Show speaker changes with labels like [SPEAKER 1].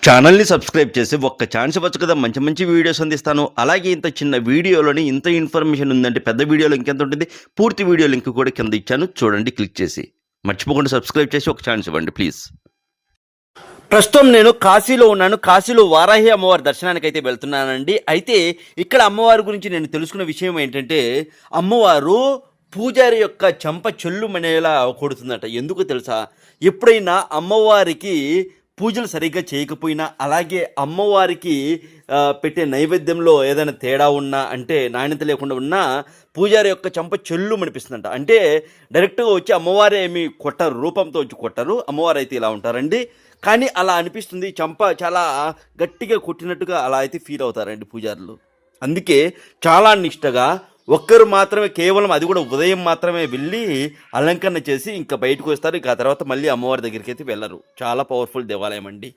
[SPEAKER 1] ఛానల్‌ని సబ్స్క్రైబ్ చేసి ఒక్క ఛాన్స్ ఇవ్వచ్చు కదా! మంచి మంచి వీడియోస్ అందిస్తాను. అలాగే ఇంత చిన్న వీడియోలోని ఇంత ఇన్ఫర్మేషన్ ఉందంటే పెద్ద వీడియోలో ఇంకెంత ఉంటుంది? పూర్తి వీడియో లింక్ కూడా కింద ఇచ్చాను. చూడండి క్లిక్ చేసి. మర్చిపోకుండా సబ్స్క్రైబ్ చేసి ఒక ఛాన్స్ ఇవ్వండి ప్లీజ్. ప్రస్తుతం నేను కాశీలో ఉన్నాను. కాశీలో వారాహి అమ్మవారి దర్శనానికైతే వెళ్తున్నానండి. అయితే ఇక్కడ అమ్మవారి గురించి నేను తెలుసుకున్న విషయం ఏంటంటే, అమ్మవారు పూజారి యొక్క చెంప చెల్లుమనేలా కొడుతుందట. ఎందుకో తెలుసా? ఎప్పుడైనా అమ్మవారికి పూజలు సరిగ్గా చేయకపోయినా, అలాగే అమ్మవారికి పెట్టే నైవేద్యంలో ఏదైనా తేడా ఉన్నా, అంటే నాణ్యత లేకుండా ఉన్నా, పూజారి యొక్క చెంప చెల్లుమనిపిస్తుందంట. అంటే డైరెక్ట్‌గా వచ్చి అమ్మవారే ఏమి కొట్టరు, రూపంతో వచ్చి కొట్టరు. అమ్మవారైతే ఇలా ఉంటారండి. కానీ అలా అనిపిస్తుంది. చెంప చాలా గట్టిగా కొట్టినట్టుగా అలా అయితే ఫీల్ అవుతారండి పూజారులు. అందుకే చాలా నిష్టగా ఒక్కరు మాత్రమే, కేవలం అది కూడా ఉదయం మాత్రమే వెళ్ళి అలంకరణ చేసి ఇంకా బయటకు వస్తారు. ఇక ఆ తర్వాత మళ్ళీ అమ్మవారి దగ్గరికి అయితే వెళ్ళరు. చాలా పవర్ఫుల్ దేవాలయం అండి.